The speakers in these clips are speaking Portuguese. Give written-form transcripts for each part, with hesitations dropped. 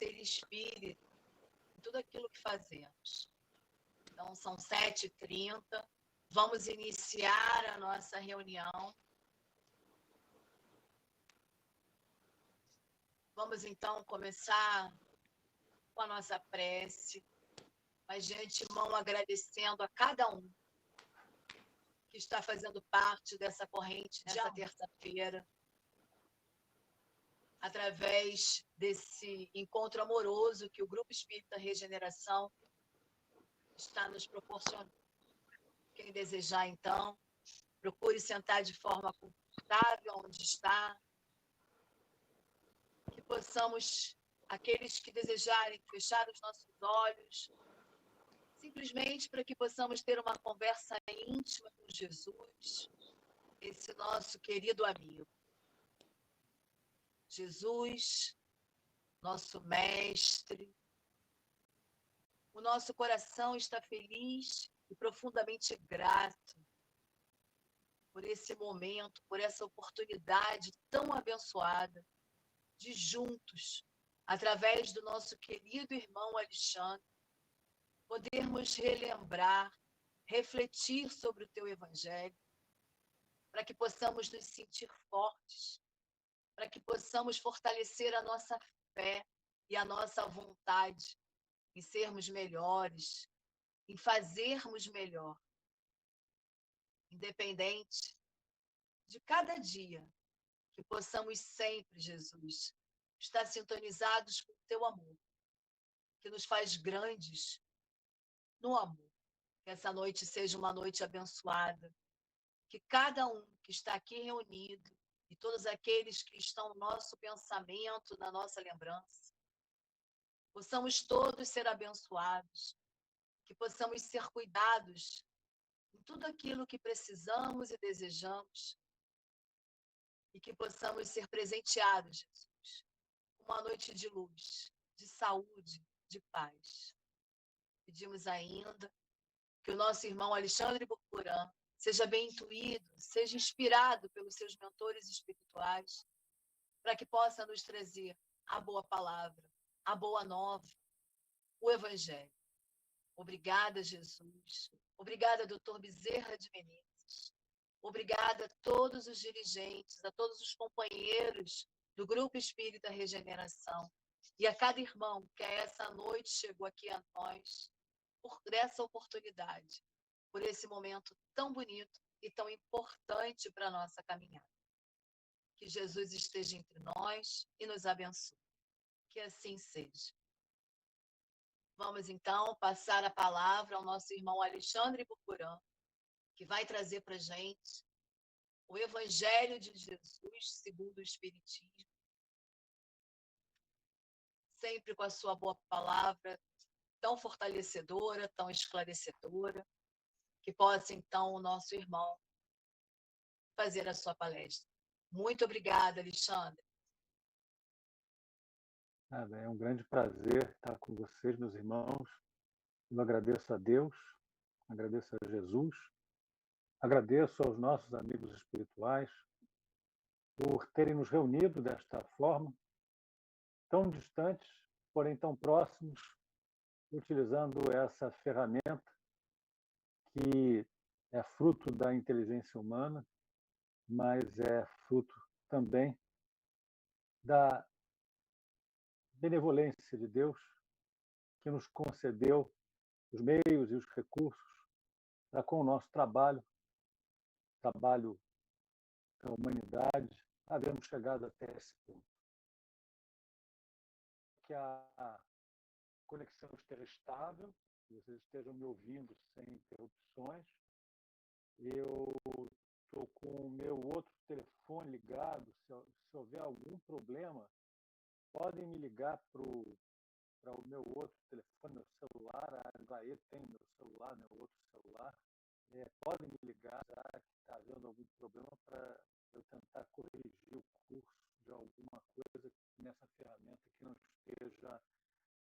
ser espírita em tudo aquilo que fazemos. Então, são 7h30. Vamos iniciar a nossa reunião. Vamos, então, começar com a nossa prece, mas de antemão agradecendo a cada um que está fazendo parte dessa corrente nessa terça-feira, através desse encontro amoroso que o Grupo Espírita Regeneração está nos proporcionando. Quem desejar, então, procure sentar de forma confortável onde está, que possamos, aqueles que desejarem, fechar os nossos olhos, simplesmente para que possamos ter uma conversa íntima com Jesus, esse nosso querido amigo. Jesus, nosso mestre, o nosso coração está feliz e profundamente grato por esse momento, por essa oportunidade tão abençoada de juntos, através do nosso querido irmão Alexandre, podermos relembrar, refletir sobre o teu evangelho, para que possamos nos sentir fortes, para que possamos fortalecer a nossa fé e a nossa vontade em sermos melhores, em fazermos melhor, independente de cada dia, que possamos sempre, Jesus, estar sintonizados com o teu amor, que nos faz grandes no amor. Que essa noite seja uma noite abençoada, que cada um que está aqui reunido e todos aqueles que estão no nosso pensamento, na nossa lembrança, possamos todos ser abençoados, que possamos ser cuidados em tudo aquilo que precisamos e desejamos, e que possamos ser presenteados, Jesus, uma noite de luz, de saúde, de paz. Pedimos ainda que o nosso irmão Alexandre Burcuran seja bem intuído, seja inspirado pelos seus mentores espirituais, para que possa nos trazer a boa palavra, a boa nova, o Evangelho. Obrigada, Jesus. Obrigada, doutor Bezerra de Menezes. Obrigada a todos os dirigentes, a todos os companheiros do Grupo Espírita Regeneração e a cada irmão que essa noite chegou aqui a nós por essa oportunidade, por esse momento tão bonito e tão importante para a nossa caminhada. Que Jesus esteja entre nós e nos abençoe. Que assim seja. Vamos, então, passar a palavra ao nosso irmão Alexandre Burcuran, que vai trazer para a gente o Evangelho de Jesus segundo o Espiritismo, sempre com a sua boa palavra, tão fortalecedora, tão esclarecedora, que possa, então, o nosso irmão fazer a sua palestra. Muito obrigada, Alexandre. É um grande prazer estar com vocês, meus irmãos. Eu agradeço a Deus, agradeço a Jesus, agradeço aos nossos amigos espirituais por terem nos reunido desta forma, tão distantes, porém tão próximos, utilizando essa ferramenta que é fruto da inteligência humana, mas é fruto também da benevolência de Deus, que nos concedeu os meios e os recursos para, com o nosso trabalho da humanidade, havermos chegado até esse ponto. Que a conexão esteja estável, que vocês estejam me ouvindo sem interrupções. Eu estou com o meu outro telefone ligado. Se houver algum problema, podem me ligar para o meu outro telefone, meu celular. A Isaê tem meu celular, meu outro celular. Podem me ligar já que está havendo algum problema para eu tentar corrigir o curso de alguma coisa nessa ferramenta que não esteja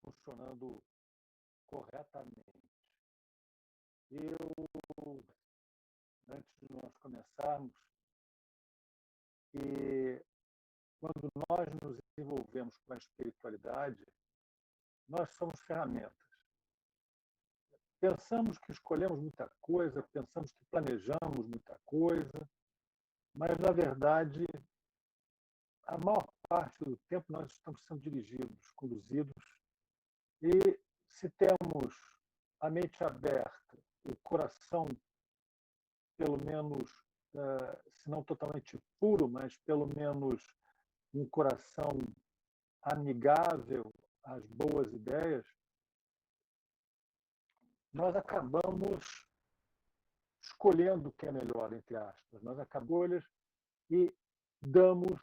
funcionando corretamente. Antes de nós começarmos, que quando nós nos envolvemos com a espiritualidade, nós somos ferramentas. Pensamos que escolhemos muita coisa, pensamos que planejamos muita coisa, mas, na verdade, a maior parte do tempo nós estamos sendo dirigidos, conduzidos, e se temos a mente aberta, o coração, pelo menos, se não totalmente puro, mas pelo menos um coração amigável às boas ideias, nós acabamos escolhendo o que é melhor, entre aspas. Nós acabamos e damos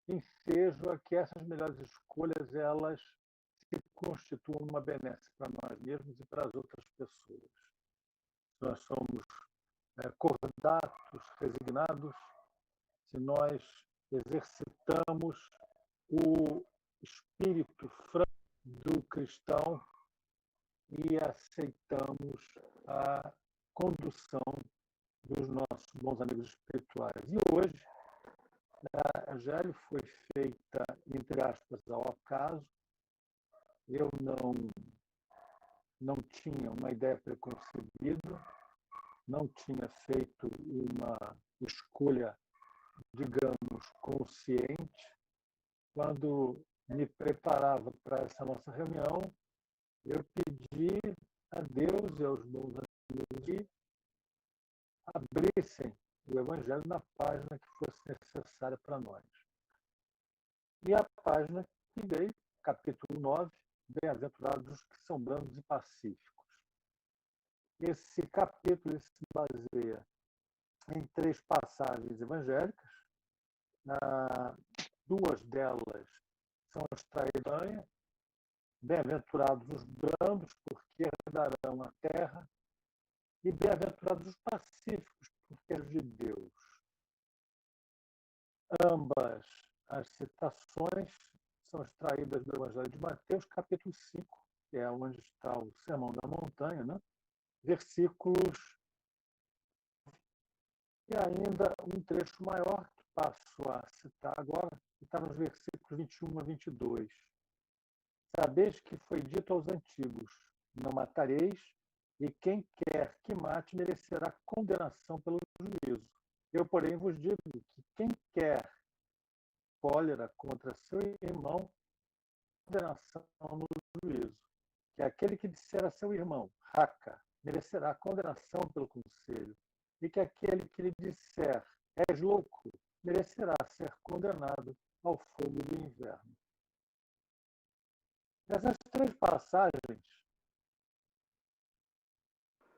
ensejo a que essas melhores escolhas elas se constituam uma benesse para nós mesmos e para as outras pessoas. Nós somos cordatos, resignados, se nós exercitamos o espírito franco do cristão e aceitamos a condução dos nossos bons amigos espirituais. E hoje, a Evangelho foi feita, entre aspas, ao acaso. Eu não tinha uma ideia preconcebida, não tinha feito uma escolha, digamos, consciente. Quando me preparava para essa nossa reunião, eu pedi a Deus e aos bons amigos que abrissem o Evangelho na página que fosse necessária para nós. E a página que veio, capítulo 9, Bem-aventurados os que são brandos e pacíficos. Esse capítulo se baseia em 3 passagens evangélicas. Duas delas são extraídas. Bem-aventurados os brandos, porque herdarão a terra, e bem-aventurados os pacíficos, porque é de Deus. Ambas as citações são extraídas do Evangelho de Mateus, capítulo 5, que é onde está o Sermão da Montanha, né? Versículos, e ainda um trecho maior, que passo a citar agora, que está nos versículos 21 a 22. Sabeis que foi dito aos antigos, não matareis, e quem quer que mate merecerá condenação pelo juízo. Eu, porém, vos digo que quem quer cólera contra seu irmão, condenação no juízo. Que aquele que disser a seu irmão, raca, merecerá condenação pelo conselho. E que aquele que lhe disser, és louco, merecerá ser condenado ao fogo do inverno. Essas 3 passagens,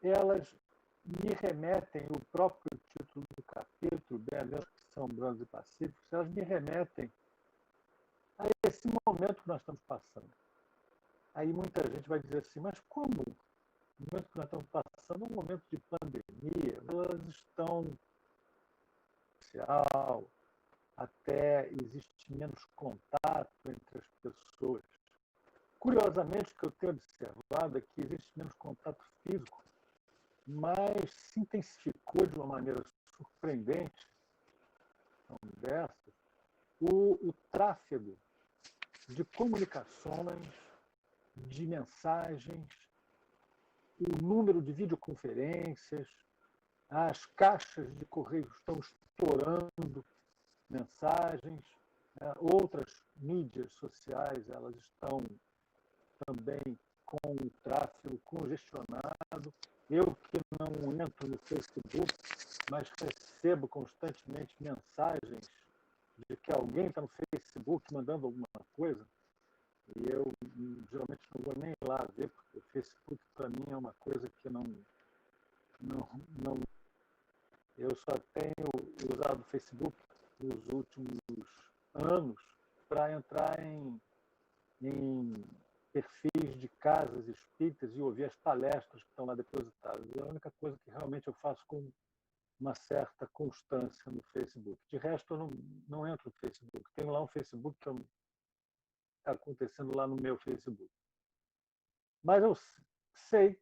elas me remetem, o próprio título do capítulo, Bem-aventurados que são brandos e pacíficos, elas me remetem a esse momento que nós estamos passando. Aí muita gente vai dizer assim, mas como? O momento que nós estamos passando é um momento de pandemia, elas estão social, até existe menos contato entre as pessoas. Curiosamente, o que eu tenho observado é que existe menos contato físico, mas se intensificou de uma maneira surpreendente, o tráfego de comunicações, de mensagens, o número de videoconferências, as caixas de correio estão estourando mensagens, outras mídias sociais elas estão também com o tráfego congestionado. Eu que não entro no Facebook, mas recebo constantemente mensagens de que alguém está no Facebook mandando alguma coisa, e eu geralmente não vou nem lá ver, porque o Facebook para mim é uma coisa que não eu só tenho usado o Facebook nos últimos anos para entrar em perfis de casas espíritas e ouvir as palestras que estão lá depositadas. É a única coisa que realmente eu faço com uma certa constância no Facebook. De resto, eu não entro no Facebook. Tenho lá um Facebook que está acontecendo lá no meu Facebook. Mas eu sei,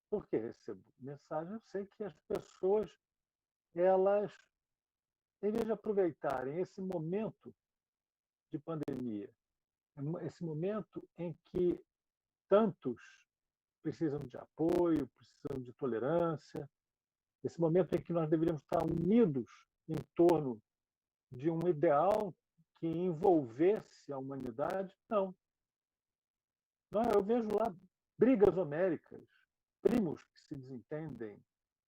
porque recebo mensagem, eu sei que as pessoas, elas, em vez de aproveitarem esse momento de pandemia esse momento em que tantos precisam de apoio, precisam de tolerância, esse momento em que nós deveríamos estar unidos em torno de um ideal que envolvesse a humanidade. Não. Eu vejo lá brigas homéricas, primos que se desentendem,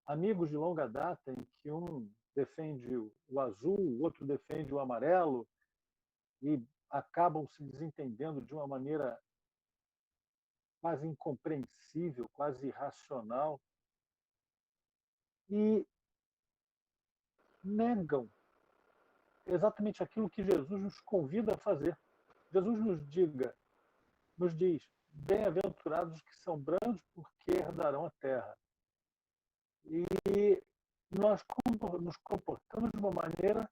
amigos de longa data em que um defende o azul, o outro defende o amarelo e acabam se desentendendo de uma maneira quase incompreensível, quase irracional, e negam exatamente aquilo que Jesus nos convida a fazer. Jesus nos diz, bem-aventurados os que são brandos, porque herdarão a terra. E nós nos comportamos de uma maneira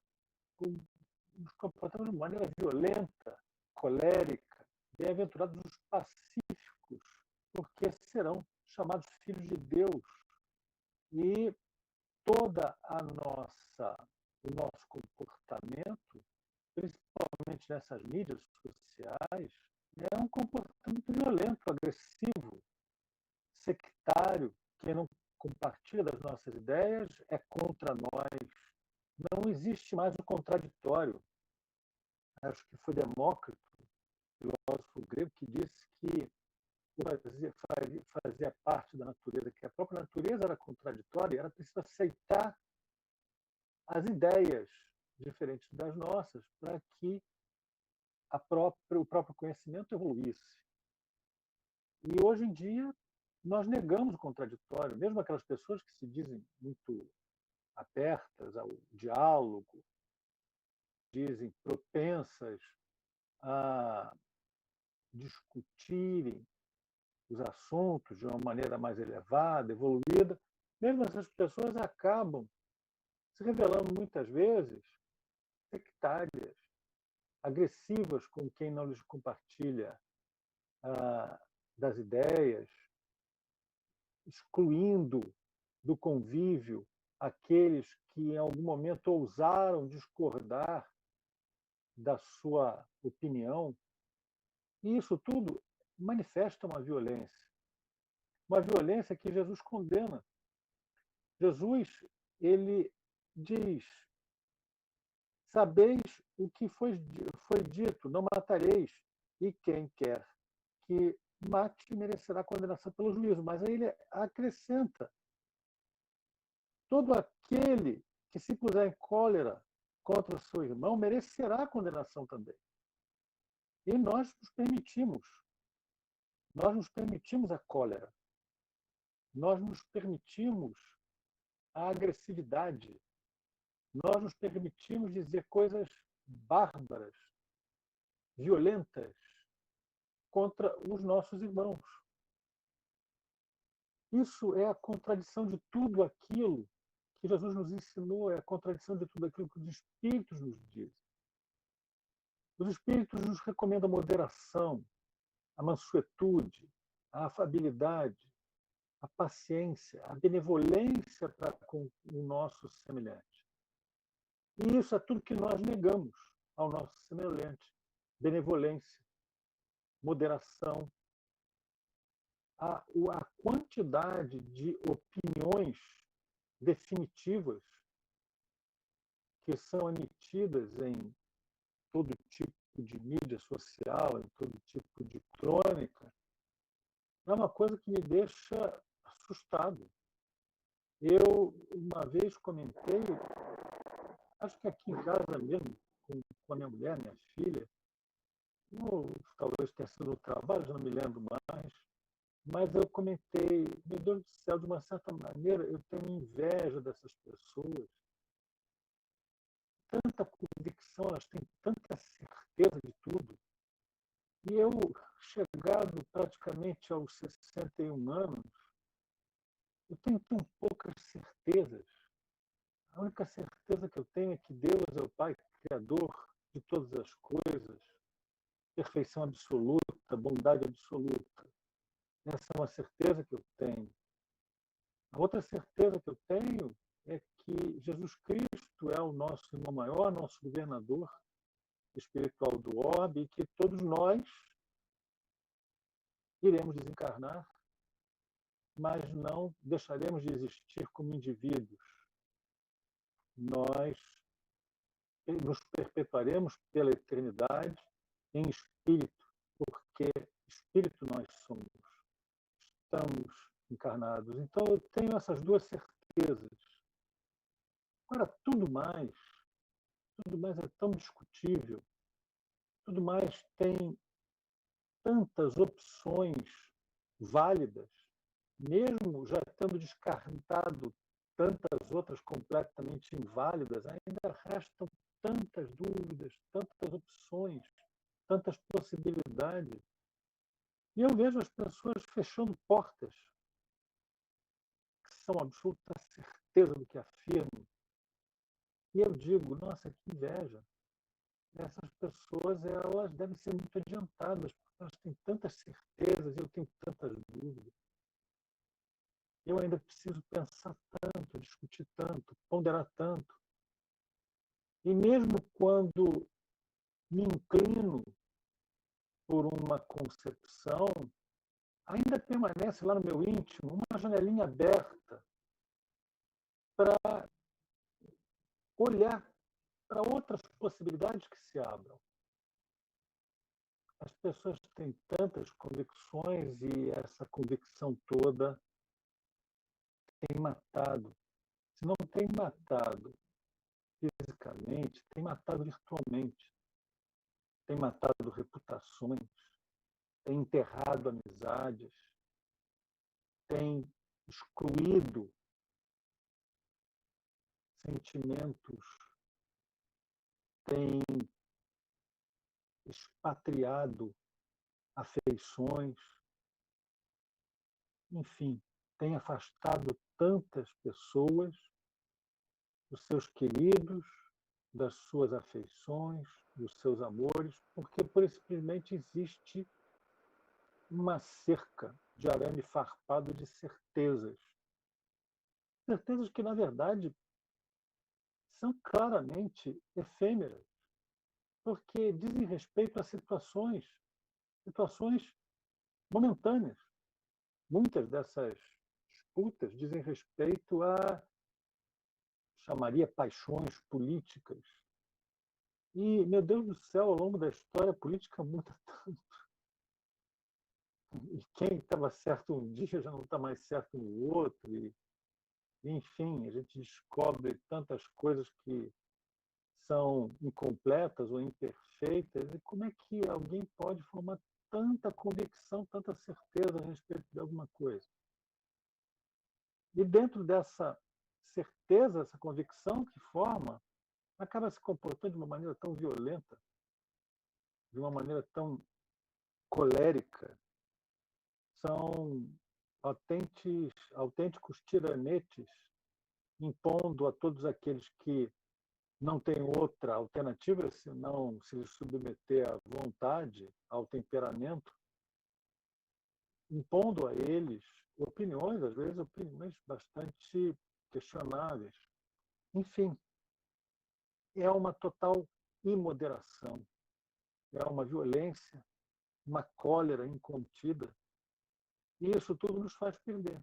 violenta, colérica. Bem-aventurados os pacíficos, porque serão chamados filhos de Deus. E toda o nosso comportamento, principalmente nessas mídias sociais, é um comportamento violento, agressivo, sectário. Quem não compartilha das nossas ideias é contra nós. Não existe mais o contraditório. Acho que foi Demócrito, filósofo grego, que disse que fazia parte da natureza, que a própria natureza era contraditória, era preciso aceitar as ideias diferentes das nossas para que o próprio conhecimento evoluísse. E hoje em dia nós negamos o contraditório, mesmo aquelas pessoas que se dizem muito abertas ao diálogo, dizem propensas a discutirem os assuntos de uma maneira mais elevada, evoluída, mesmo essas pessoas acabam se revelando muitas vezes sectárias, agressivas com quem não lhes compartilha das ideias, excluindo do convívio aqueles que em algum momento ousaram discordar da sua opinião. E isso tudo manifesta uma violência que Jesus condena. Jesus, ele diz: sabeis o que foi dito, não matareis, e quem quer que mate merecerá condenação pelo juízo. Mas aí ele acrescenta: todo aquele que se puser em cólera contra o seu irmão merecerá condenação também. E nós nos permitimos a cólera, nós nos permitimos a agressividade, nós nos permitimos dizer coisas bárbaras, violentas contra os nossos irmãos. Isso é a contradição de tudo aquilo que Jesus nos ensinou, é a contradição de tudo aquilo que os Espíritos nos dizem. Os Espíritos nos recomendam a moderação, a mansuetude, a afabilidade, a paciência, a benevolência para com o nosso semelhante. E isso é tudo que nós negamos ao nosso semelhante. Benevolência, moderação, a quantidade de opiniões definitivas que são emitidas em todo tipo de mídia social, em todo tipo de crônica, é uma coisa que me deixa assustado. Eu, uma vez comentei, acho que aqui em casa mesmo, com a minha mulher, minha filha, talvez tenha sido no trabalho, já não me lembro mais, mas eu comentei, meu Deus do céu, de uma certa maneira, eu tenho inveja dessas pessoas. Tanta convicção, elas têm tanta certeza de tudo. E eu, chegado praticamente aos 61 anos, eu tenho tão poucas certezas. A única certeza que eu tenho é que Deus é o Pai Criador de todas as coisas, perfeição absoluta, bondade absoluta. Essa é uma certeza que eu tenho. A outra certeza que eu tenho é que Jesus Cristo é o nosso irmão maior, nosso governador, espiritual do orbe e que todos nós iremos desencarnar, mas não deixaremos de existir como indivíduos. Nós nos perpetuaremos pela eternidade em espírito, porque espírito nós somos. Estamos encarnados. Então, eu tenho essas duas certezas. Agora, tudo mais é tão discutível, tudo mais tem tantas opções válidas, mesmo já tendo descartado tantas outras completamente inválidas, ainda restam tantas dúvidas, tantas opções, tantas possibilidades. E eu vejo as pessoas fechando portas, que são absoluta certeza do que afirmam. E eu digo, nossa, que inveja. Essas pessoas, elas devem ser muito adiantadas, porque elas têm tantas certezas e eu tenho tantas dúvidas. Eu ainda preciso pensar tanto, discutir tanto, ponderar tanto. E mesmo quando me inclino por uma concepção, ainda permanece lá no meu íntimo uma janelinha aberta para olhar para outras possibilidades que se abram. As pessoas têm tantas convicções e essa convicção toda tem matado. Se não tem matado fisicamente, tem matado virtualmente. Tem matado reputações, tem enterrado amizades, tem excluído sentimentos, tem expatriado afeições, enfim, tem afastado tantas pessoas dos seus queridos, das suas afeições, dos seus amores, porque por simplesmente existe uma cerca de arame farpado de certezas. Certezas que, na verdade, são claramente efêmeras, porque dizem respeito a situações momentâneas. Muitas dessas disputas dizem respeito a, chamaria, paixões políticas. E, meu Deus do céu, ao longo da história, a política muda tanto. E quem estava certo um dia já não está mais certo no outro. E, enfim, a gente descobre tantas coisas que são incompletas ou imperfeitas. E como é que alguém pode formar tanta convicção, tanta certeza a respeito de alguma coisa? E dentro dessa certeza, essa convicção que forma, acaba se comportando de uma maneira tão violenta, de uma maneira tão colérica. São autênticos tiranetes impondo a todos aqueles que não têm outra alternativa senão se submeter à vontade, ao temperamento, impondo a eles opiniões, às vezes opiniões bastante questionáveis. Enfim, é uma total imoderação, é uma violência, uma cólera incontida, e isso tudo nos faz perder.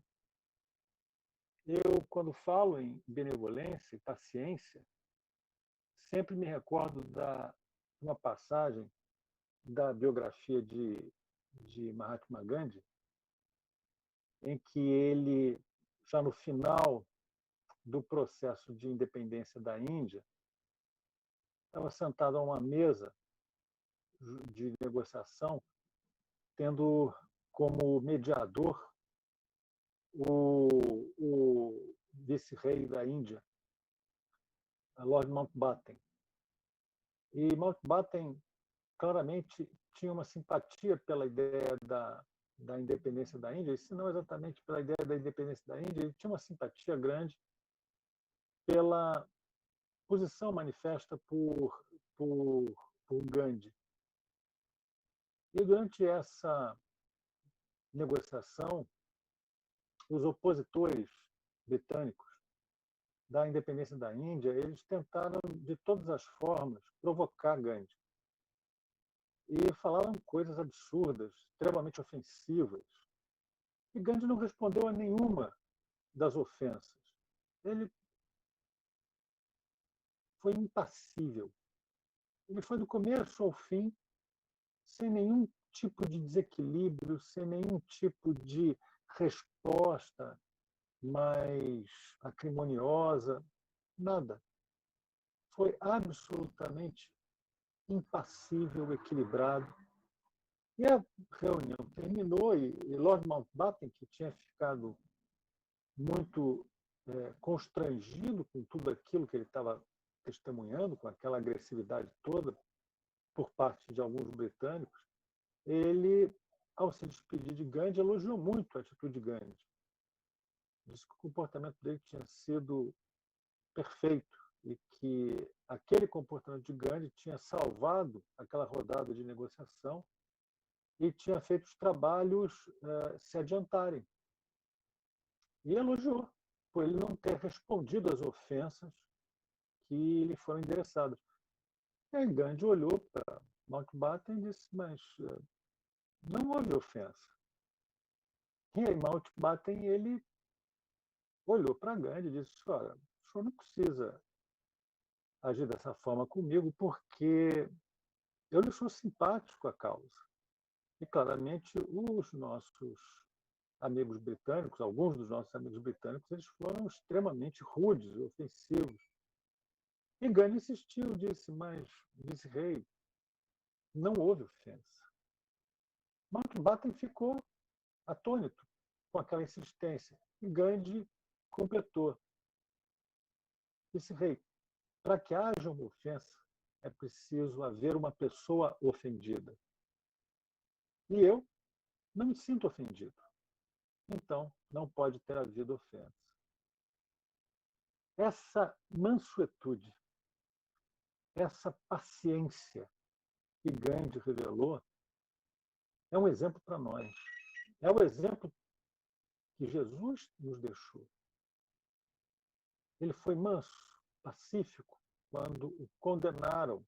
Eu, quando falo em benevolência e paciência, sempre me recordo de uma passagem da biografia de Mahatma Gandhi, em que ele, já no final do processo de independência da Índia, estava sentado a uma mesa de negociação, tendo como mediador o vice-rei da Índia, Lord Mountbatten. E Mountbatten claramente tinha uma simpatia pela ideia da independência da Índia, e se não exatamente pela ideia da independência da Índia, ele tinha uma simpatia grande pela posição manifesta por Gandhi. E durante essa negociação, os opositores britânicos da independência da Índia, eles tentaram, de todas as formas, provocar Gandhi. e falaram coisas absurdas, extremamente ofensivas. E Gandhi não respondeu a nenhuma das ofensas. Ele foi impassível. Ele foi do começo ao fim, sem nenhum tipo de desequilíbrio, sem nenhum tipo de resposta mais acrimoniosa, nada. Foi absolutamente impassível, equilibrado. E a reunião terminou e Lord Mountbatten, que tinha ficado muito constrangido com tudo aquilo que ele estava testemunhando, com aquela agressividade toda por parte de alguns britânicos, ele, ao se despedir de Gandhi, elogiou muito a atitude de Gandhi. Disse que o comportamento dele tinha sido perfeito e que aquele comportamento de Gandhi tinha salvado aquela rodada de negociação e tinha feito os trabalhos se adiantarem. E elogiou por ele não ter respondido às ofensas que lhe foram endereçadas. E aí Gandhi olhou para Mountbatten e disse, mas não houve ofensa. E aí Mountbatten, ele olhou para Gandhi e disse, olha, o senhor não precisa agir dessa forma comigo porque eu lhe sou simpático à causa. E claramente os nossos amigos britânicos, alguns dos nossos amigos britânicos, eles foram extremamente rudes, ofensivos. E Gandhi insistiu, disse, mas, vice-rei, não houve ofensa. Mountbatten ficou atônito com aquela insistência. E Gandhi completou. Vice-rei, para que haja uma ofensa, é preciso haver uma pessoa ofendida. E eu não me sinto ofendido. Então, não pode ter havido ofensa. Essa mansuetude, essa paciência que Gandhi revelou, é um exemplo para nós. É o exemplo que Jesus nos deixou. Ele foi manso, pacífico, quando o condenaram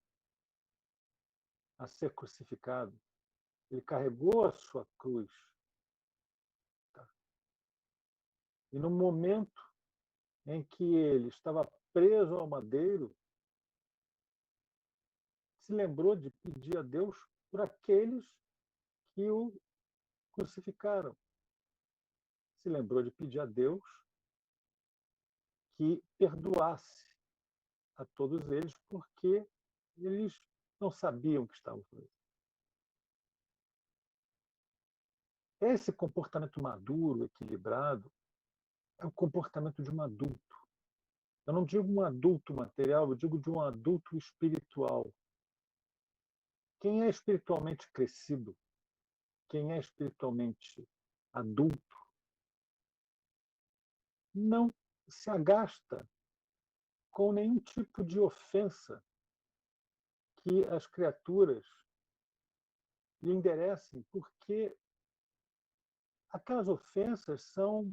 a ser crucificado. Ele carregou a sua cruz. E no momento em que ele estava preso ao madeiro, se lembrou de pedir a Deus por aqueles que o crucificaram. Se lembrou de pedir a Deus que perdoasse a todos eles, porque eles não sabiam o que estavam fazendo. Esse comportamento maduro, equilibrado, é o comportamento de um adulto. Eu não digo um adulto material, eu digo de um adulto espiritual. Quem é espiritualmente crescido, quem é espiritualmente adulto, não se agasta com nenhum tipo de ofensa que as criaturas lhe enderecem, porque aquelas ofensas são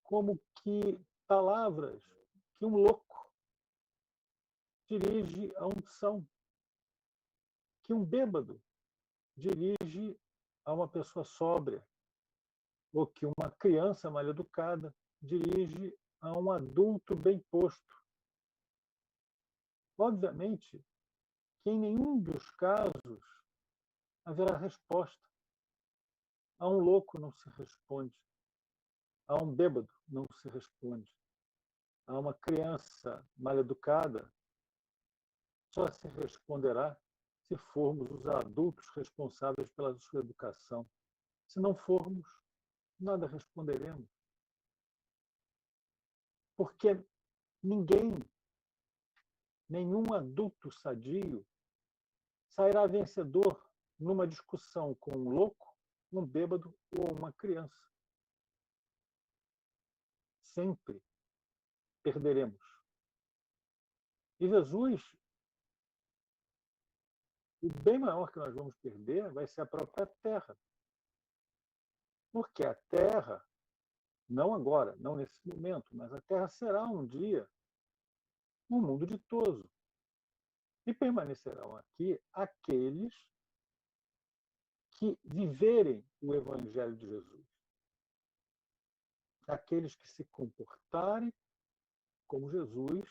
como que palavras que um louco dirige a um são, que um bêbado dirige a uma pessoa sóbria, ou que uma criança mal educada dirige a um adulto bem posto. Obviamente que em nenhum dos casos haverá resposta. A um louco não se responde, a um bêbado não se responde, a uma criança mal educada só se responderá se formos os adultos responsáveis pela sua educação. Se não formos, nada responderemos. Porque ninguém, nenhum adulto sadio, sairá vencedor numa discussão com um louco, um bêbado ou uma criança. Sempre perderemos. E Jesus, o bem maior que nós vamos perder vai ser a própria terra. Porque a terra, não agora, não nesse momento, mas a terra será um dia um mundo ditoso. E permanecerão aqui aqueles que viverem o Evangelho de Jesus. Aqueles que se comportarem como Jesus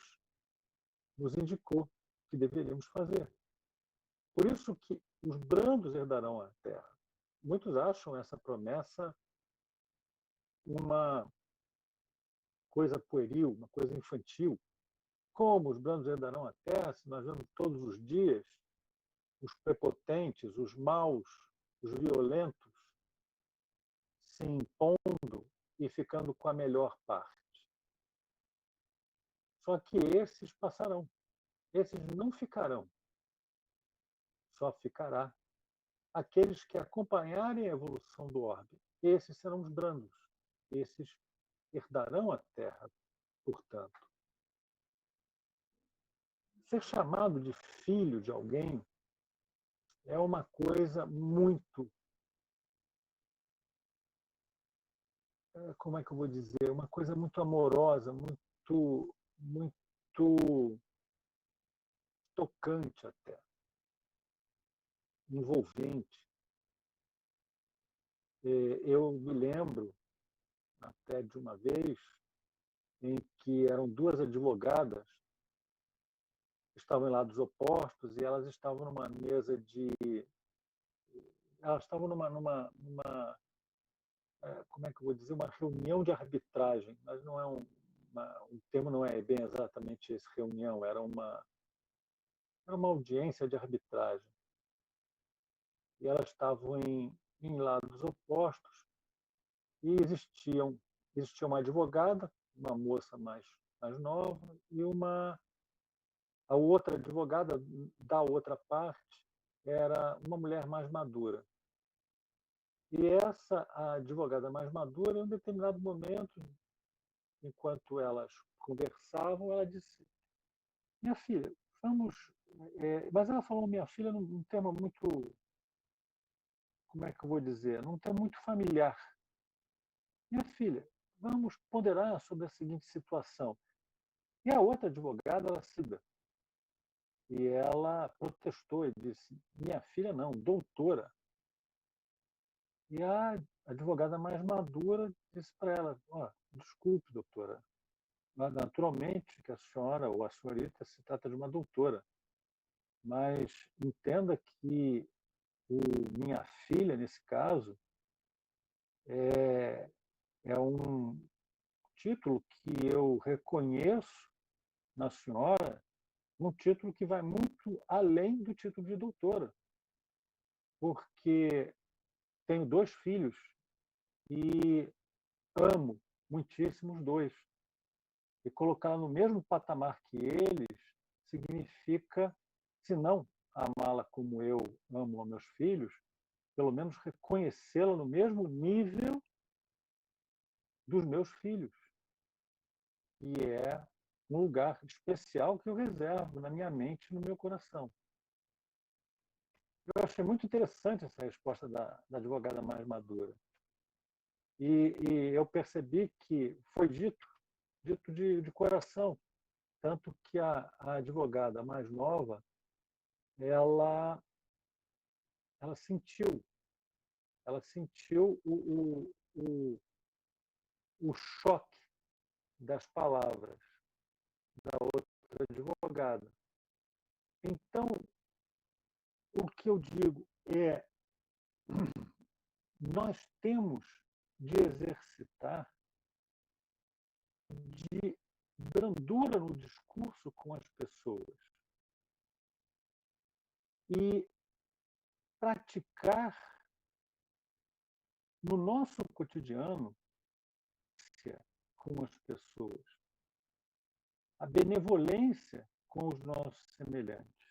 nos indicou que deveríamos fazer. Por isso que os brandos herdarão a terra. Muitos acham essa promessa uma coisa pueril, uma coisa infantil. Como os brandos herdarão a terra, se nós vemos todos os dias os prepotentes, os maus, os violentos se impondo e ficando com a melhor parte. Só que esses passarão. Esses não ficarão. Só ficará aqueles que acompanharem a evolução do orbe. Esses serão os brandos. Esses herdarão a terra, portanto. Ser chamado de filho de alguém é uma coisa muito, como é que eu vou dizer, uma coisa muito amorosa, muito tocante até, envolvente. Eu me lembro até de uma vez em que eram duas advogadas que estavam em lados opostos e elas estavam numa mesa de... Elas estavam numa como é que eu vou dizer, uma reunião de arbitragem, mas não é o termo não é bem exatamente esse, reunião, era uma audiência de arbitragem. E elas estavam em lados opostos e existia uma advogada, uma moça mais nova, e a outra advogada da outra parte era uma mulher mais madura. E a advogada mais madura, em um determinado momento, enquanto elas conversavam, ela disse: minha filha, vamos... mas ela falou minha filha num tema muito... Como é que eu vou dizer? Num tema muito familiar. Minha filha, vamos ponderar sobre a seguinte situação. E a outra advogada, ela cida. E ela protestou e disse: minha filha não, doutora. E a advogada mais madura disse para ela: desculpe, doutora, naturalmente que a senhora ou a senhorita se trata de uma doutora, mas entenda que minha filha, nesse caso, é um título que eu reconheço na senhora, um título que vai muito além do título de doutora, porque tenho 2 filhos e amo muitíssimo os 2. E colocá-la no mesmo patamar que eles significa, se não amá-la como eu amo aos meus filhos, pelo menos reconhecê-la no mesmo nível dos meus filhos. E é um lugar especial que eu reservo na minha mente e no meu coração. Eu achei muito interessante essa resposta da advogada mais madura. E eu percebi que foi dito de coração. Tanto que a advogada mais nova, ela sentiu o choque das palavras da outra advogada. Então, o que eu digo é, nós temos de exercitar de brandura no discurso com as pessoas e praticar no nosso cotidiano com as pessoas a benevolência com os nossos semelhantes.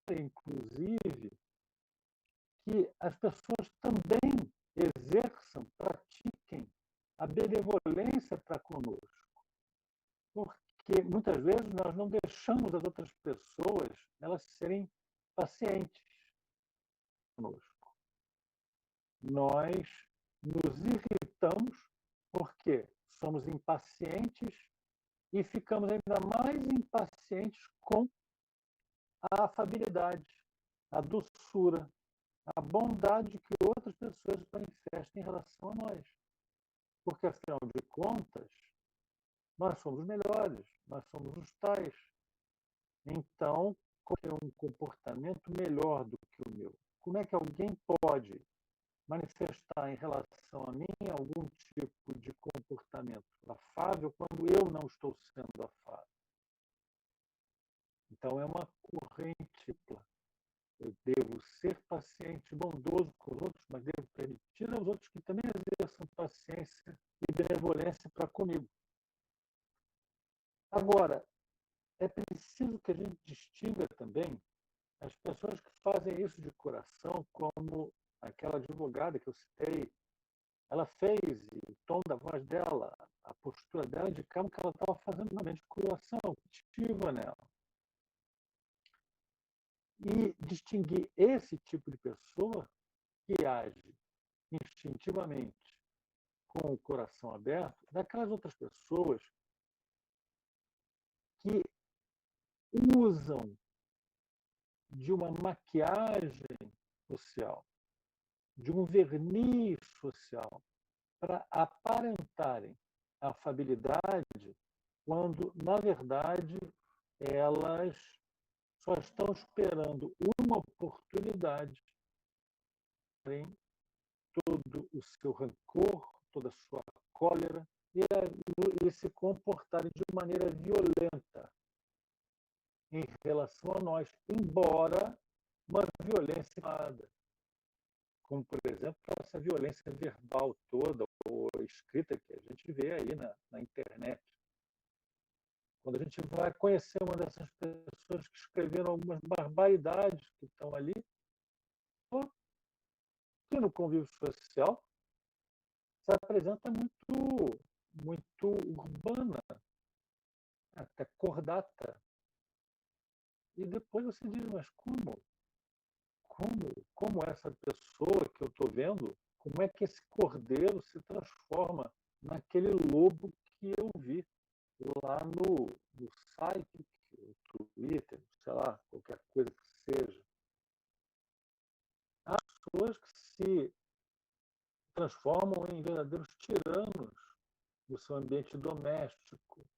Inclusive, que as pessoas também exerçam, pratiquem a benevolência para conosco. Porque muitas vezes nós não deixamos as outras pessoas elas serem pacientes conosco. Nós nos irritamos porque somos impacientes e ficamos ainda mais impacientes com a afabilidade, a doçura, a bondade que outras pessoas manifestam em relação a nós. Porque, afinal de contas, nós somos melhores, nós somos os tais. Então, qual é um comportamento melhor do que o meu? Como é que alguém pode manifestar em relação a mim algum tipo de comportamento afável quando eu não estou sendo afável? Então, é uma corrente dupla. Eu devo ser paciente e bondoso com os outros, mas devo permitir aos outros que também exerçam paciência e benevolência para comigo. Agora, é preciso que a gente distinga também as pessoas que fazem isso de coração, como aquela advogada que eu citei. Ela fez, e o tom da voz dela, a postura dela indicavam que ela estava fazendo realmente de coração, ativa nela. E distinguir esse tipo de pessoa que age instintivamente com o coração aberto daquelas outras pessoas que usam de uma maquiagem social, de um verniz social, para aparentarem afabilidade, quando, na verdade, elas só estão esperando uma oportunidade em todo o seu rancor, toda a sua cólera, e se comportarem de maneira violenta em relação a nós, embora uma violência errada, como, por exemplo, essa violência verbal toda, ou escrita que a gente vê aí na internet. Quando a gente vai conhecer uma dessas pessoas que escreveram algumas barbaridades que estão ali, que no convívio social se apresenta muito urbana, até cordata. E depois você diz, mas como essa pessoa que eu estou vendo, como é que esse cordeiro se transforma naquele lobo que eu vi lá no site, no Twitter, sei lá, qualquer coisa que seja. Há pessoas que se transformam em verdadeiros tiranos no seu ambiente doméstico,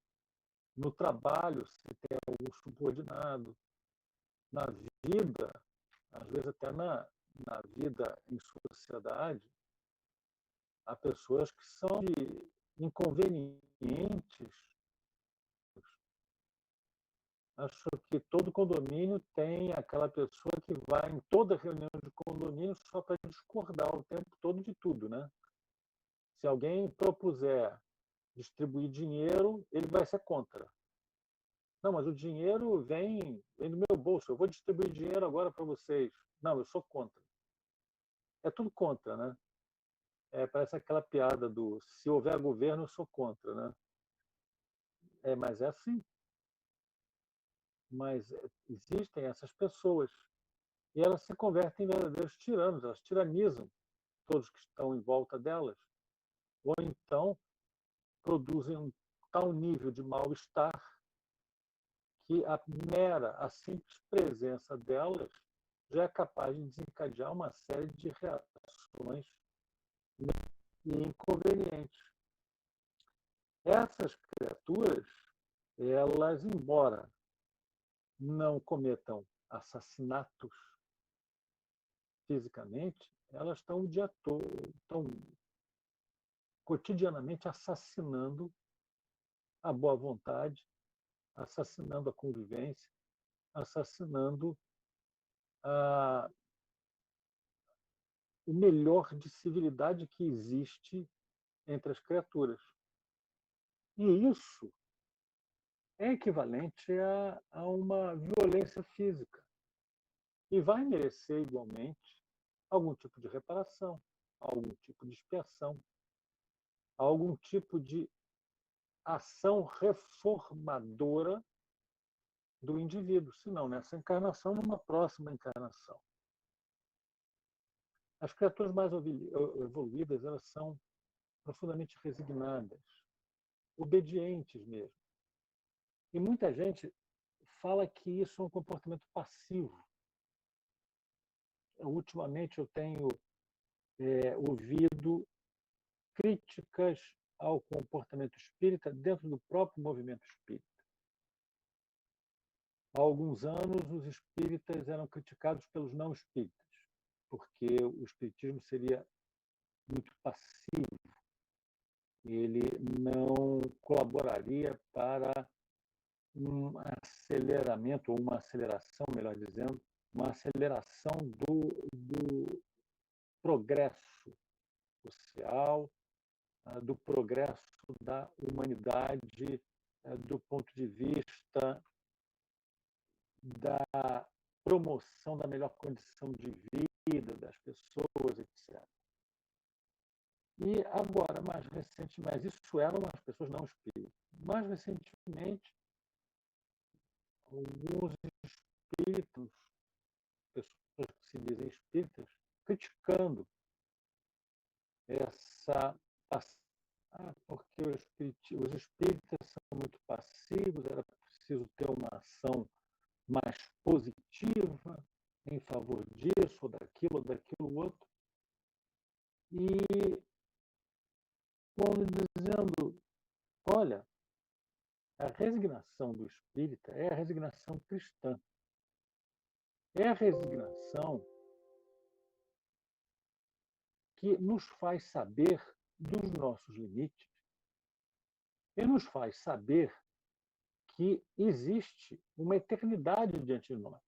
no trabalho, se tem algum subordinado, na vida, às vezes até na vida em sociedade, há pessoas que são inconvenientes. Acho que todo condomínio tem aquela pessoa que vai em toda reunião de condomínio só para discordar o tempo todo de tudo, né? Se alguém propuser distribuir dinheiro, ele vai ser contra. Não, mas o dinheiro vem do meu bolso, eu vou distribuir dinheiro agora para vocês. Não, eu sou contra. É tudo contra, né? Parece aquela piada do se houver governo, eu sou contra, né? Mas é assim. Mas existem essas pessoas e elas se convertem em verdadeiros tiranos, elas tiranizam todos que estão em volta delas, ou então produzem um tal nível de mal-estar que a simples presença delas já é capaz de desencadear uma série de reações inconvenientes. Essas criaturas, elas, embora não cometam assassinatos fisicamente, elas estão o dia todo, estão cotidianamente assassinando a boa vontade, assassinando a convivência, assassinando o melhor de civilidade que existe entre as criaturas. E isso é equivalente a uma violência física. E vai merecer igualmente algum tipo de reparação, algum tipo de expiação, algum tipo de ação reformadora do indivíduo, se não nessa encarnação, numa próxima encarnação. As criaturas mais evoluídas, elas são profundamente resignadas, obedientes mesmo. E muita gente fala que isso é um comportamento passivo. ultimamente eu tenho ouvido críticas ao comportamento espírita dentro do próprio movimento espírita. Há alguns anos, os espíritas eram criticados pelos não espíritas, porque o espiritismo seria muito passivo, ele não colaboraria para um aceleramento, ou uma aceleração, melhor dizendo, uma aceleração do progresso social, do progresso da humanidade, do ponto de vista da promoção da melhor condição de vida das pessoas, etc. E agora, mais recentemente, mas isso eram as pessoas não espíritas. Mais recentemente, alguns espíritos, pessoas que se dizem espíritas, criticando essa porque os espíritas são muito passivos, era preciso ter uma ação mais positiva em favor disso, ou daquilo outro. E como dizendo, olha, a resignação do espírita é a resignação cristã. É a resignação que nos faz saber dos nossos limites e nos faz saber que existe uma eternidade diante de nós.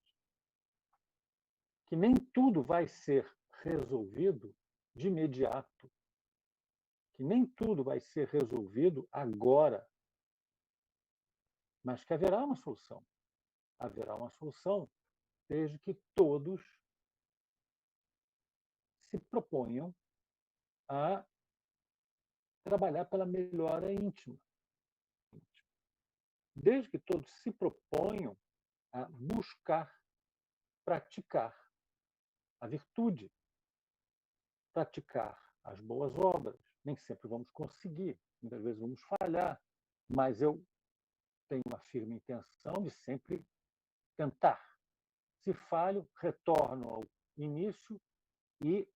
Que nem tudo vai ser resolvido de imediato. Que nem tudo vai ser resolvido agora. Mas que haverá uma solução. Haverá uma solução desde que todos se proponham a trabalhar pela melhora íntima. Desde que todos se proponham a buscar, praticar a virtude, praticar as boas obras. Nem sempre vamos conseguir, muitas vezes vamos falhar, mas eu tenho uma firme intenção de sempre tentar. Se falho, retorno ao início e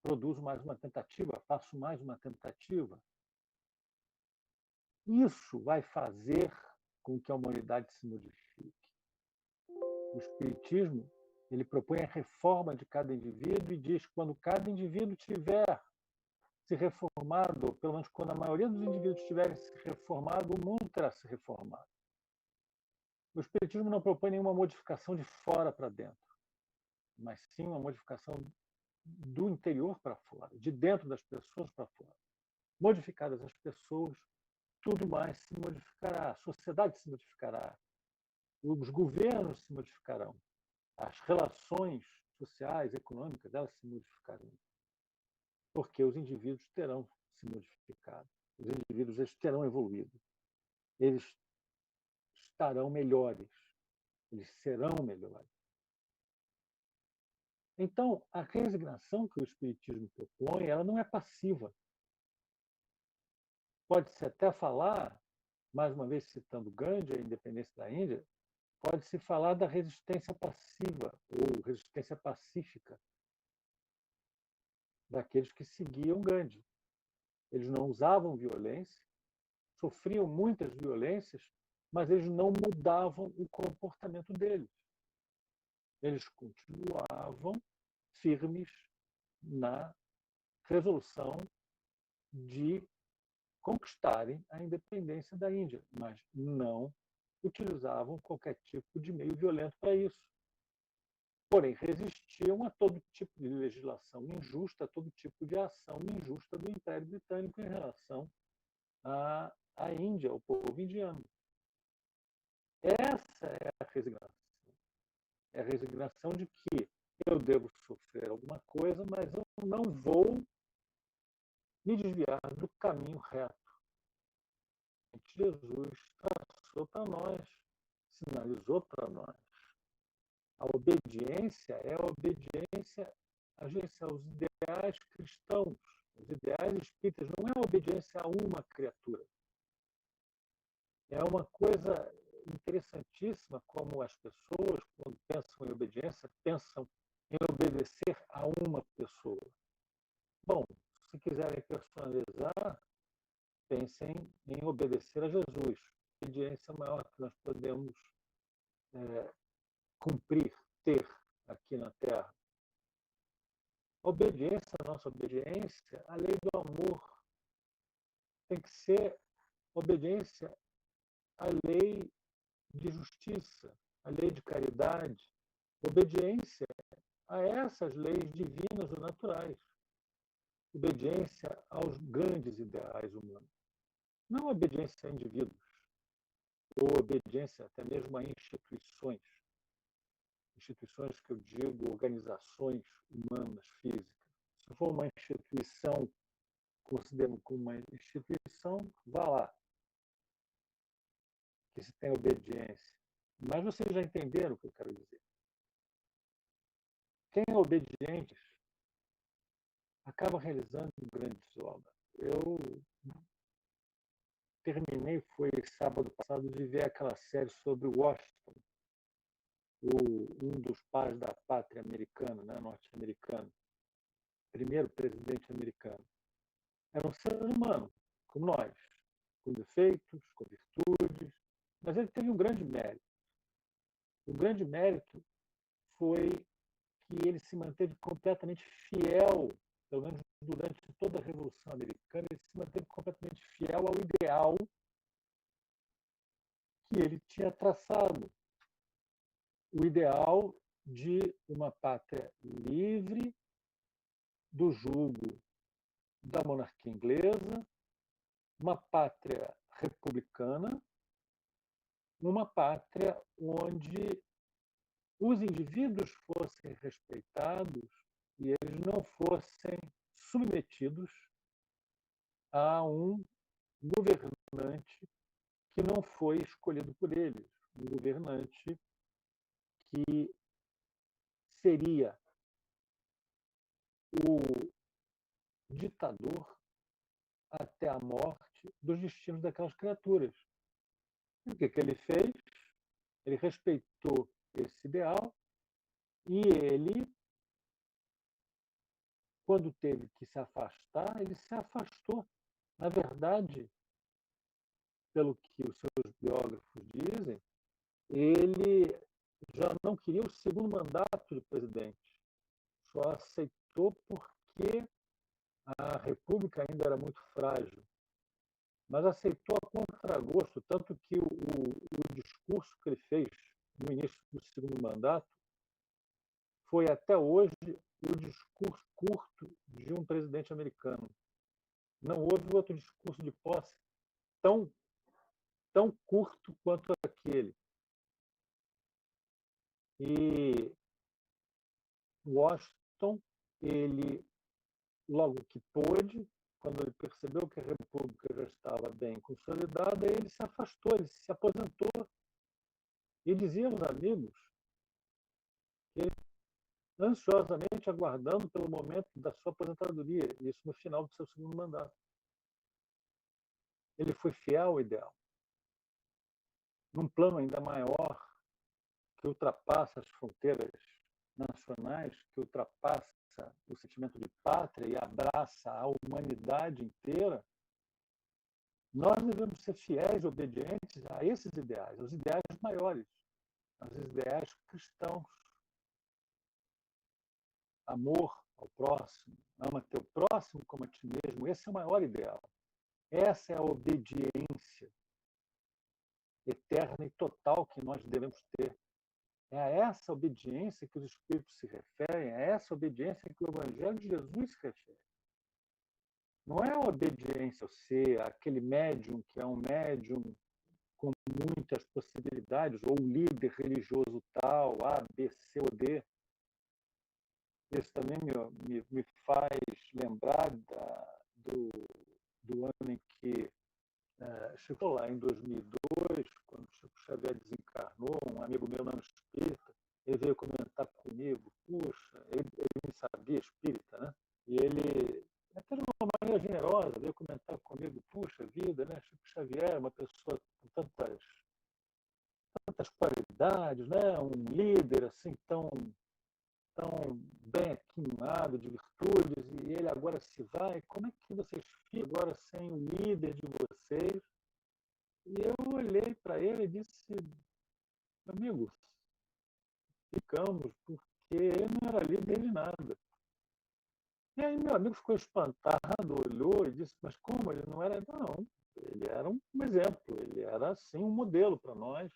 produzo mais uma tentativa, faço mais uma tentativa. Isso vai fazer com que a humanidade se modifique. O Espiritismo, ele propõe a reforma de cada indivíduo e diz que quando cada indivíduo tiver se reformado, ou pelo menos quando a maioria dos indivíduos tiverem se reformado, o mundo terá se reformado. O Espiritismo não propõe nenhuma modificação de fora para dentro, mas sim uma modificação do interior para fora, de dentro das pessoas para fora. Modificadas as pessoas, tudo mais se modificará, a sociedade se modificará, os governos se modificarão, as relações sociais, econômicas, elas se modificarão. Porque os indivíduos terão se modificado, os indivíduos eles terão evoluído, eles estarão melhores, eles serão melhores. Então, a resignação que o Espiritismo propõe, ela não é passiva. Pode-se até falar, mais uma vez citando Gandhi, a independência da Índia, pode-se falar da resistência passiva ou resistência pacífica daqueles que seguiam Gandhi. Eles não usavam violência, sofriam muitas violências, mas eles não mudavam o comportamento deles. Eles continuavam firmes na resolução de conquistarem a independência da Índia, mas não utilizavam qualquer tipo de meio violento para isso. Porém, resistiam a todo tipo de legislação injusta, a todo tipo de ação injusta do Império Britânico em relação à Índia, ao povo indiano. Essa é a resignação. É a resignação de que eu devo sofrer alguma coisa, mas eu não vou me desviar do caminho reto. Jesus traçou para nós, sinalizou para nós. A obediência é a obediência aos ideais cristãos, os ideais espíritas. Não é a obediência a uma criatura. É uma coisa interessantíssima como as pessoas, quando pensam em obediência, pensam em obedecer a uma pessoa. Bom, se quiserem personalizar, pensem em obedecer a Jesus. A obediência maior que nós podemos cumprir, ter aqui na Terra. Obediência, a nossa obediência, a lei do amor tem que ser obediência à lei de justiça, à lei de caridade, obediência a essas leis divinas ou naturais, obediência aos grandes ideais humanos, não obediência a indivíduos, ou obediência até mesmo a instituições que eu digo organizações humanas, físicas. Se for uma instituição, considerando como uma instituição, vá lá, que se tem obediência. Mas vocês já entenderam o que eu quero dizer. Quem é obediente acaba realizando grandes obras. Eu terminei, foi sábado passado, de ver aquela série sobre Washington, um dos pais da pátria americana, né, norte-americano, primeiro presidente americano. Era um ser humano, como nós, com defeitos, com virtudes, mas ele teve um grande mérito. O grande mérito foi que ele se manteve completamente fiel, pelo menos durante toda a Revolução Americana, ele se manteve completamente fiel ao ideal que ele tinha traçado. O ideal de uma pátria livre do jugo da monarquia inglesa, uma pátria republicana, uma pátria onde os indivíduos fossem respeitados e eles não fossem submetidos a um governante que não foi escolhido por eles, um governante que seria o ditador até a morte dos destinos daquelas criaturas. E o que ele fez? Ele respeitou esse ideal e ele, quando teve que se afastar, ele se afastou. Na verdade, pelo que os seus biógrafos dizem, ele já não queria o segundo mandato de presidente. Só aceitou porque a República ainda era muito frágil. Mas aceitou a contragosto, tanto que o discurso que ele fez no início do segundo mandato foi até hoje o discurso curto de um presidente americano. Não houve outro discurso de posse tão curto quanto aquele. E Washington, ele, logo que pôde, quando ele percebeu que a República já estava bem consolidada, ele se afastou, ele se aposentou. E dizia aos amigos que ele ansiosamente aguardando pelo momento da sua aposentadoria, isso no final do seu segundo mandato. Ele foi fiel ao ideal. Num plano ainda maior, que ultrapassa as fronteiras nacionais, que ultrapassa o sentimento de pátria e abraça a humanidade inteira, nós devemos ser fiéis e obedientes a esses ideais, aos ideais maiores, aos ideais cristãos. Amor ao próximo, ama teu próximo como a ti mesmo, esse é o maior ideal. Essa é a obediência eterna e total que nós devemos ter. É a essa obediência que os Espíritos se referem, é essa obediência que o Evangelho de Jesus se refere. Não é a obediência ao ser aquele médium que é um médium com muitas possibilidades, ou um líder religioso tal, A, B, C ou D. Isso também me faz lembrar do ano em que chegou lá, em 2002, quando Chico Xavier desencarnou, um amigo meu não espírita, ele veio comentar comigo, puxa, ele nem sabia espírita, né? E ele, até de uma maneira generosa, veio comentar comigo, puxa vida, né? Chico Xavier é uma pessoa com tantas qualidades, né? Um líder assim tão agora se vai, como é que vocês ficam agora sem o líder de vocês? E eu olhei para ele e disse, amigos, ficamos, porque ele não era líder de nada. E aí meu amigo ficou espantado, olhou e disse, mas como ele não era? Não, ele era um exemplo, ele era assim um modelo para nós,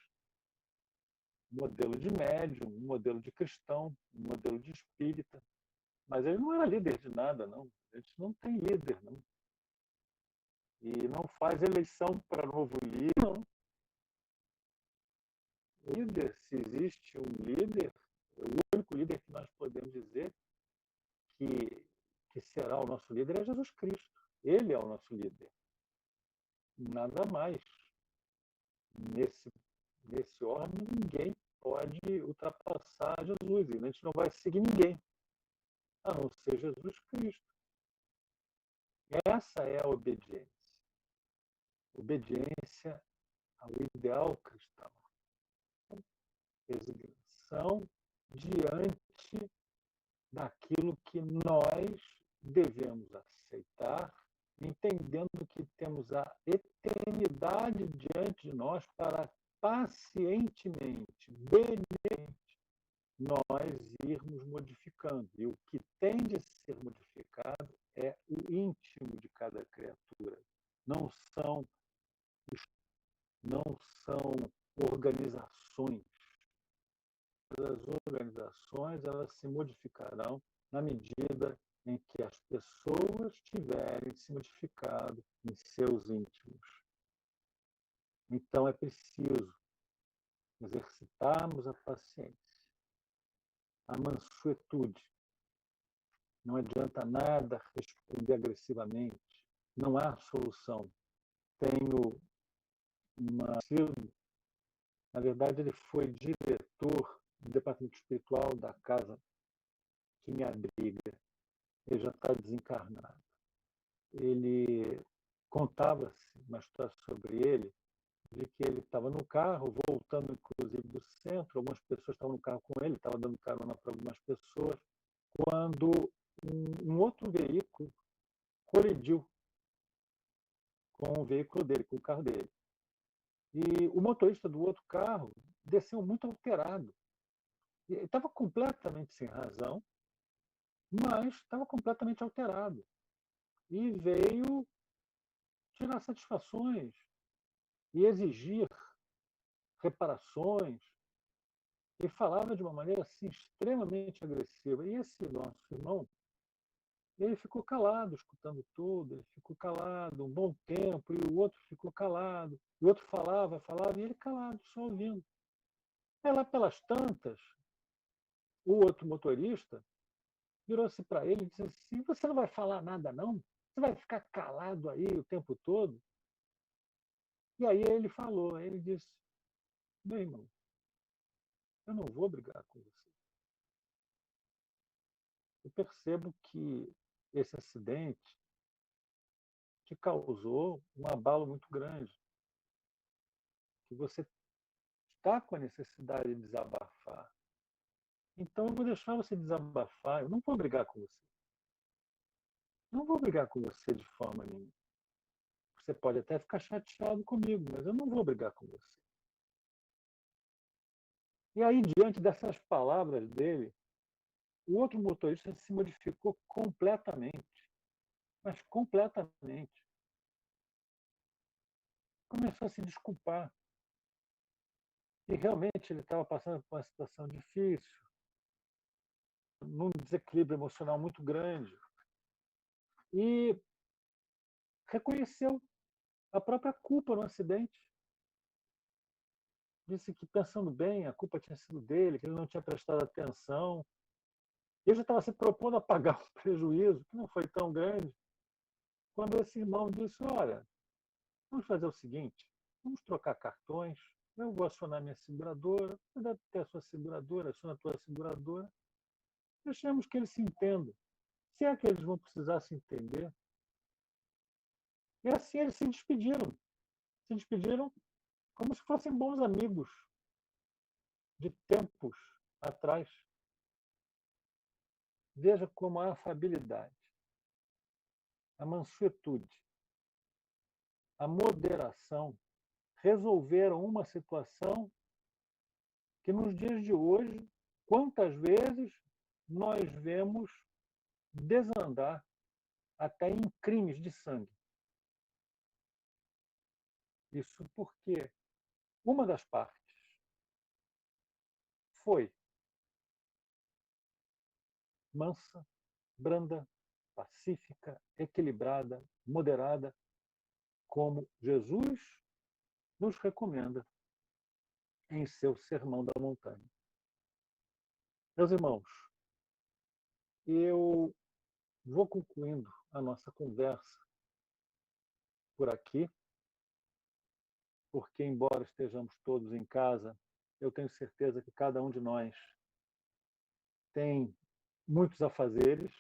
um modelo de médium, um modelo de cristão, um modelo de espírita. Mas ele não era líder de nada, não. A gente não tem líder, não. E não faz eleição para novo líder, não. Líder, se existe um líder, o único líder que nós podemos dizer que será o nosso líder é Jesus Cristo. Ele é o nosso líder. Nada mais. Nesse órgão, ninguém pode ultrapassar Jesus. E a gente não vai seguir ninguém, a não ser Jesus Cristo. Essa é a obediência. Obediência ao ideal cristão. Resignação diante daquilo que nós devemos aceitar, entendendo que temos a eternidade diante de nós para pacientemente, benignamente, nós irmos modificando. E o que tem de ser modificado é o íntimo de cada criatura. Não são organizações. As organizações elas se modificarão na medida em que as pessoas tiverem se modificado em seus íntimos. Então é preciso exercitarmos a paciência, a mansuetude. Não adianta nada responder agressivamente. Não há solução. Tenho uma... Na verdade, ele foi diretor do departamento espiritual da casa que me abriga. Ele já está desencarnado. Ele contava-se uma história sobre ele, de que ele estava no carro, voltando inclusive do centro, algumas pessoas estavam no carro com ele, estava dando carona para algumas pessoas, quando um outro veículo colidiu com o veículo dele, com o carro dele. E o motorista do outro carro desceu muito alterado. Ele estava completamente sem razão, mas estava completamente alterado. E veio tirar satisfações e exigir reparações, e falava de uma maneira assim, extremamente agressiva. E esse nosso irmão, ele ficou calado, escutando tudo, ele ficou calado um bom tempo, e o outro ficou calado, o outro falava, e ele calado, só ouvindo. Aí lá pelas tantas, o outro motorista virou-se para ele e disse assim, você não vai falar nada não? Você vai ficar calado aí o tempo todo? E aí ele falou, ele disse, meu irmão, eu não vou brigar com você. Eu percebo que esse acidente te causou um abalo muito grande, que você está com a necessidade de desabafar. Então eu vou deixar você desabafar, eu não vou brigar com você. Não vou brigar com você de forma nenhuma. Você pode até ficar chateado comigo, mas eu não vou brigar com você. E aí, diante dessas palavras dele, o outro motorista se modificou completamente, mas completamente. Começou a se desculpar. E realmente ele estava passando por uma situação difícil, num desequilíbrio emocional muito grande. E reconheceu a própria culpa no acidente. Disse que, pensando bem, a culpa tinha sido dele, que ele não tinha prestado atenção. Ele já estava se propondo a pagar um prejuízo, que não foi tão grande, quando esse irmão disse, olha, vamos fazer o seguinte, vamos trocar cartões, eu vou acionar minha seguradora, você deve ter a sua seguradora, aciona a tua seguradora, deixemos que eles se entendam. Se é que eles vão precisar se entender. E assim eles se despediram. Se despediram como se fossem bons amigos de tempos atrás. Veja como a afabilidade. a mansuetude, a moderação resolveram uma situação que nos dias de hoje, quantas vezes nós vemos desandar até em crimes de sangue. Isso porque uma das partes foi mansa, branda, pacífica, equilibrada, moderada, como Jesus nos recomenda em seu Sermão da Montanha. Meus irmãos, eu vou concluindo a nossa conversa por aqui, porque, embora estejamos todos em casa, eu tenho certeza que cada um de nós tem muitos afazeres,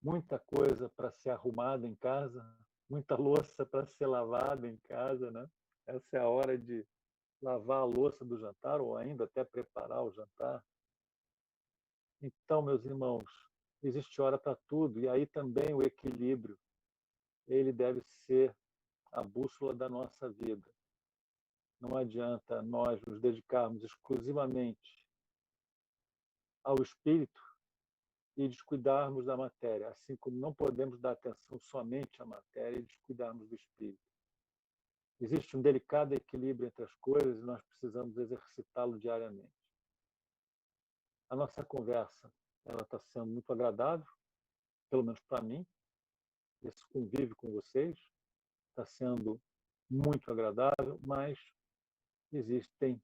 muita coisa para ser arrumada em casa, muita louça para ser lavada em casa, né? Essa é a hora de lavar a louça do jantar ou ainda até preparar o jantar. Então, meus irmãos, existe hora para tudo e aí também o equilíbrio, ele deve ser a bússola da nossa vida. Não adianta nós nos dedicarmos exclusivamente ao espírito e descuidarmos da matéria, assim como não podemos dar atenção somente à matéria e descuidarmos do espírito. Existe um delicado equilíbrio entre as coisas e nós precisamos exercitá-lo diariamente. A nossa conversa ela está sendo muito agradável, pelo menos para mim. Esse convívio com vocês está sendo muito agradável, mas existem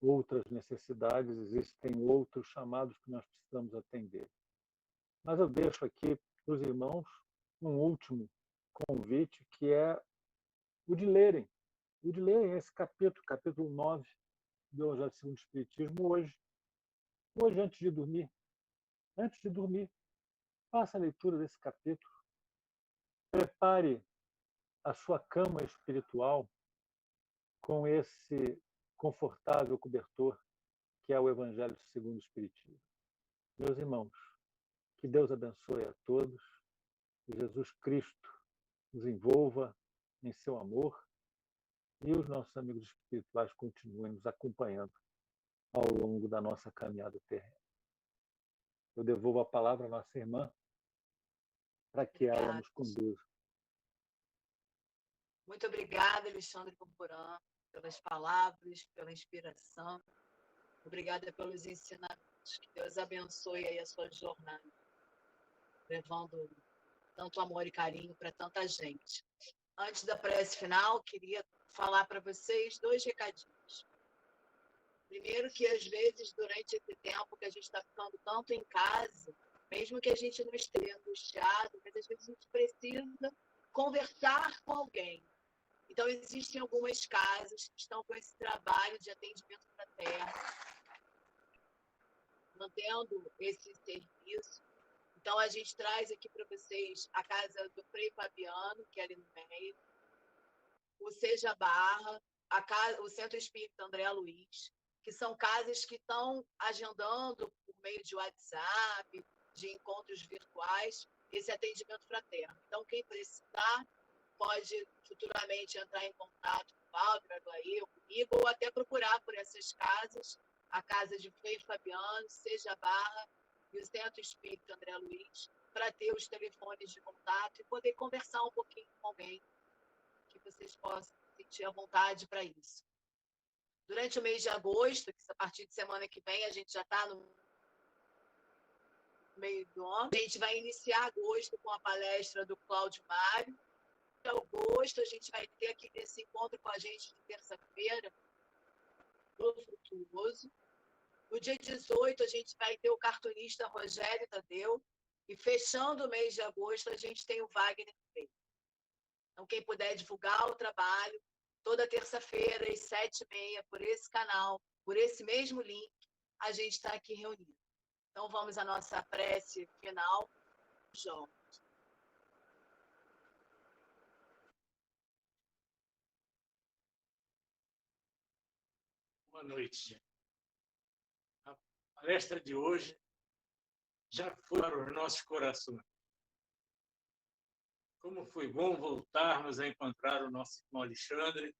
outras necessidades, existem outros chamados que nós precisamos atender. Mas eu deixo aqui para os irmãos um último convite, que é o de lerem esse capítulo 9 do Evangelho segundo o Espiritismo hoje antes de dormir. Antes de dormir, faça a leitura desse capítulo, prepare a sua cama espiritual com esse confortável cobertor que é o Evangelho segundo o Espiritismo. Meus irmãos, que Deus abençoe a todos, que Jesus Cristo nos envolva em seu amor e os nossos amigos espirituais continuem nos acompanhando ao longo da nossa caminhada terrena. Eu devolvo a palavra à nossa irmã para que ela nos conduza. Muito obrigada, Alexandre Camporã, pelas palavras, pela inspiração. Obrigada pelos ensinamentos. Que Deus abençoe aí a sua jornada, levando tanto amor e carinho para tanta gente. Antes da prece final, queria falar para vocês 2 recadinhos. Primeiro, que às vezes, durante esse tempo que a gente está ficando tanto em casa, mesmo que a gente não esteja angustiado, mas às vezes a gente precisa conversar com alguém. Então, existem algumas casas que estão com esse trabalho de atendimento fraterno, mantendo esse serviço. Então, a gente traz aqui para vocês a casa do Frei Fabiano, que é ali no meio, o Seja Barra, o Centro Espírita André Luiz, que são casas que estão agendando por meio de WhatsApp, de encontros virtuais, esse atendimento fraterno. Então, quem precisar pode futuramente entrar em contato com o Valdo, eu, comigo, ou até procurar por essas casas, a casa de Frei Fabiano, Seja Barra e o Centro Espírita André Luiz, para ter os telefones de contato e poder conversar um pouquinho com alguém, que vocês possam sentir a vontade para isso. Durante o mês de agosto, que a partir de semana que vem, a gente já está no meio do ano, a gente vai iniciar agosto com a palestra do Cláudio Mário. Em agosto, a gente vai ter aqui esse encontro com a gente de terça-feira, do Frutuoso. No dia 18, a gente vai ter o cartunista Rogério Tadeu. E fechando o mês de agosto, a gente tem o Wagner Freire. Então, quem puder divulgar o trabalho, toda terça-feira, às 7h30, por esse canal, por esse mesmo link, a gente está aqui reunido. Então, vamos à nossa prece final. João. Boa noite. A palestra de hoje já foi para os nossos corações. Como foi bom voltarmos a encontrar o nosso irmão Alexandre.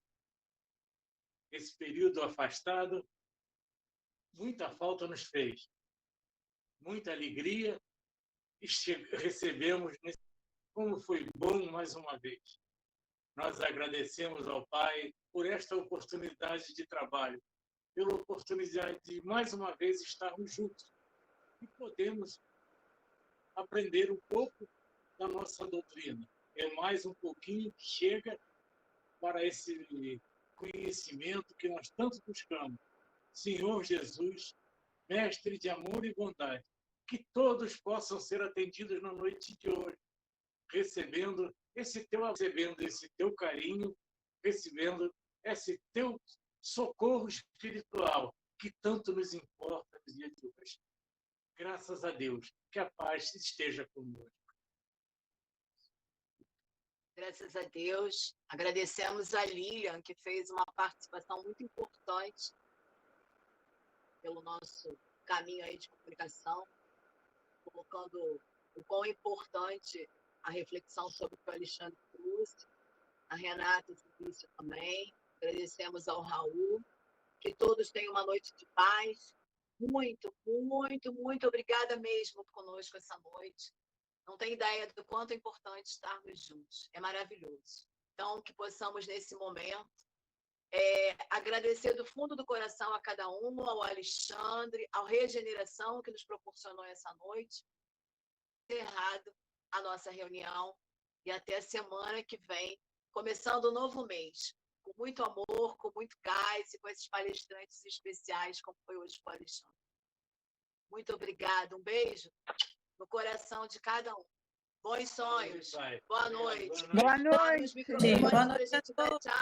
Esse período afastado, muita falta nos fez, muita alegria recebemos. Como foi bom mais uma vez. Nós agradecemos ao Pai por esta oportunidade de trabalho, pela oportunidade de mais uma vez estarmos juntos e podemos aprender um pouco da nossa doutrina. É mais um pouquinho que chega para esse conhecimento que nós tanto buscamos. Senhor Jesus, mestre de amor e bondade, que todos possam ser atendidos na noite de hoje, recebendo esse teu carinho, recebendo esse teu socorro espiritual, que tanto nos importa nos dias de hoje. Graças a Deus, que a paz esteja conosco. Graças a Deus. Agradecemos a Lilian, que fez uma participação muito importante pelo nosso caminho aí de comunicação, colocando o quão importante a reflexão sobre o que o Alexandre trouxe. A Renata disse também. Agradecemos ao Raul. Que todos tenham uma noite de paz. Muito, muito, muito obrigada mesmo por conosco essa noite. Não tem ideia do quanto é importante estarmos juntos. É maravilhoso. Então, que possamos, nesse momento, agradecer do fundo do coração a cada um, ao Alexandre, ao Regeneração, que nos proporcionou essa noite. Encerrado a nossa reunião e até a semana que vem, começando um novo mês, com muito amor, com muito gás e com esses palestrantes especiais, como foi hoje com o Alexandre. Muito obrigada. Um beijo no coração de cada um. Bons sonhos. Boa noite. Boa noite. Boa noite. Boa noite.